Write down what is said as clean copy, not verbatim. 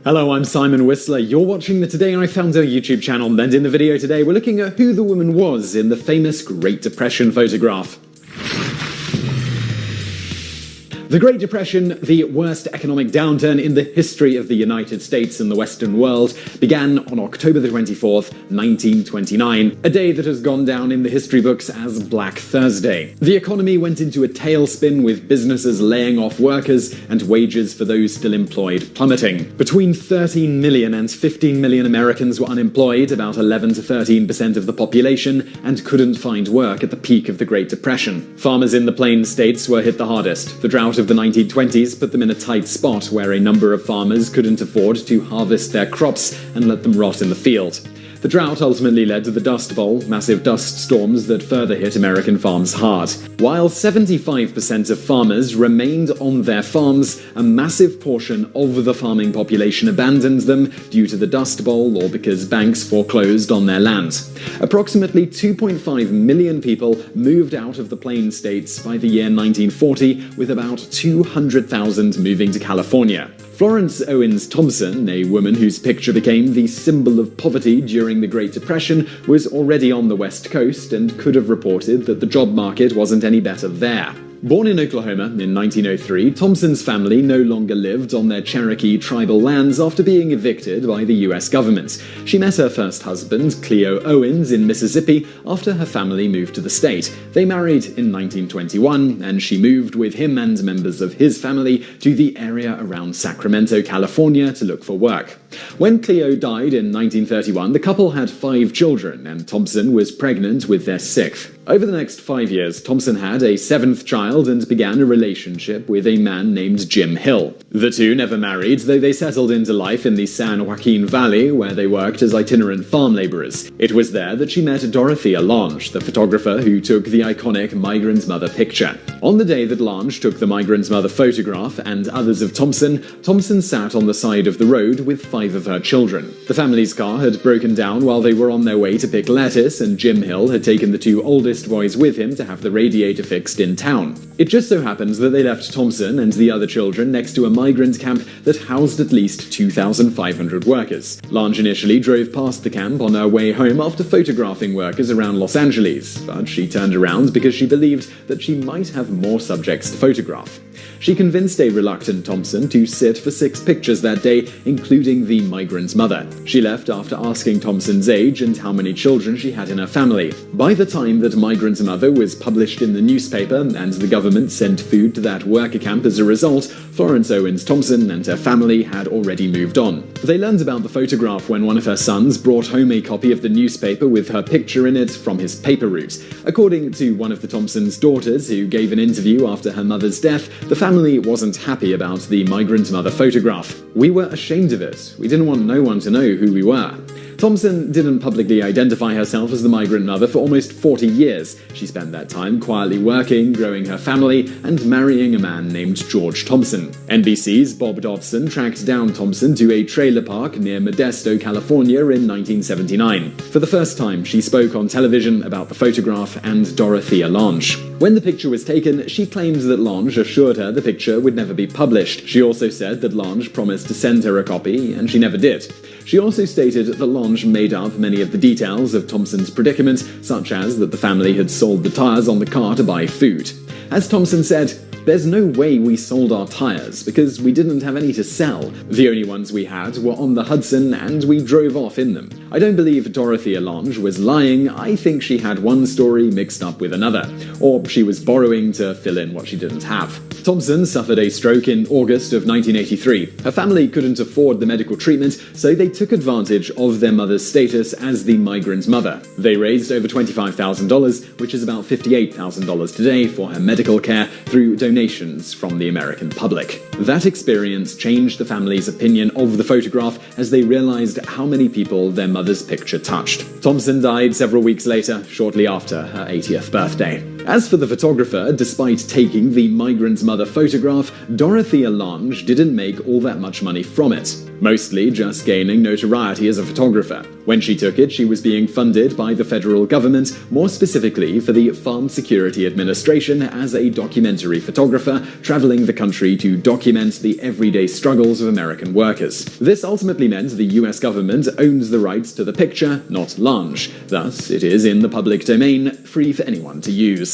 Hello, I'm Simon Whistler. You're watching the Today I Found Her YouTube channel, and in the video today we're looking at who the woman was in the famous Great Depression photograph. The Great Depression, the worst economic downturn in the history of the United States and the Western world, began on October the 24th, 1929, a day that has gone down in the history books as Black Thursday. The economy went into a tailspin, with businesses laying off workers and wages for those still employed plummeting. Between 13 million and 15 million Americans were unemployed, about 11 to 13% of the population, and couldn't find work at the peak of the Great Depression. Farmers in the Plain States were hit the hardest. The drought of the 1920s put them in a tight spot where a number of farmers couldn't afford to harvest their crops and let them rot in the field. The drought ultimately led to the Dust Bowl, massive dust storms that further hit American farms hard. While 75% of farmers remained on their farms, a massive portion of the farming population abandoned them due to the Dust Bowl or because banks foreclosed on their land. Approximately 2.5 million people moved out of the Plain States by the year 1940, with about 200,000 moving to California. Florence Owens Thompson, a woman whose picture became the symbol of poverty during the Great Depression, was already on the West Coast and could have reported that the job market wasn't any better there. Born in Oklahoma in 1903, Thompson's family no longer lived on their Cherokee tribal lands after being evicted by the US government. She met her first husband, Cleo Owens, in Mississippi after her family moved to the state. They married in 1921, and she moved with him and members of his family to the area around Sacramento, California, to look for work. When Cleo died in 1931, the couple had 5 children, and Thompson was pregnant with their 6th. Over the next 5 years, Thompson had a 7th child and began a relationship with a man named Jim Hill. The two never married, though they settled into life in the San Joaquin Valley, where they worked as itinerant farm laborers. It was there that she met Dorothea Lange, the photographer who took the iconic Migrant Mother picture. On the day that Lange took the Migrant Mother photograph and others of Thompson, Thompson sat on the side of the road with 5 of her children. The family's car had broken down while they were on their way to pick lettuce, and Jim Hill had taken the 2 oldest boys with him to have the radiator fixed in town. It just so happens that they left Thompson and the other children next to a migrant camp that housed at least 2,500 workers. Lange initially drove past the camp on her way home after photographing workers around Los Angeles, but she turned around because she believed that she might have more subjects to photograph. She convinced a reluctant Thompson to sit for 6 pictures that day, including the migrant mother. She left after asking Thompson's age and how many children she had in her family. By the time that Migrant Mother was published in the newspaper and the government sent food to that worker camp as a result, Florence Owens Thompson and her family had already moved on. They learned about the photograph when one of her sons brought home a copy of the newspaper with her picture in it from his paper route. According to one of the Thompsons' daughters, who gave an interview after her mother's death, the family wasn't happy about the Migrant Mother photograph. "We were ashamed of it. We didn't want no one to know who we were." Thompson didn't publicly identify herself as the Migrant Mother for almost 40 years. She spent that time quietly working, growing her family, and marrying a man named George Thompson. NBC's Bob Dodson tracked down Thompson to a trailer park near Modesto, California in 1979. For the first time, she spoke on television about the photograph and Dorothea Lange. When the picture was taken, she claimed that Lange assured her the picture would never be published. She also said that Lange promised to send her a copy, and she never did. She also stated that Lange made up many of the details of Thompson's predicament, such as that the family had sold the tires on the car to buy food. As Thompson said, "There's no way we sold our tires, because we didn't have any to sell. The only ones we had were on the Hudson, and we drove off in them." I don't believe Dorothea Lange was lying. I think she had one story mixed up with another, or she was borrowing to fill in what she didn't have. Thompson suffered a stroke in August of 1983. Her family couldn't afford the medical treatment, so they took advantage of their mother's status as the migrant mother. They raised over $25,000, which is about $58,000 today, for her medical care through donations from the American public. That experience changed the family's opinion of the photograph as they realized how many people their mother's picture touched. Thompson died several weeks later, shortly after her 80th birthday. As for the photographer, despite taking the migrant mother photograph, Dorothea Lange didn't make all that much money from it, mostly just gaining notoriety as a photographer. When she took it, she was being funded by the federal government, more specifically for the Farm Security Administration, as a documentary photographer traveling the country to document the everyday struggles of American workers. This ultimately meant the US government owns the rights to the picture, not Lange. Thus, it is in the public domain, free for anyone to use.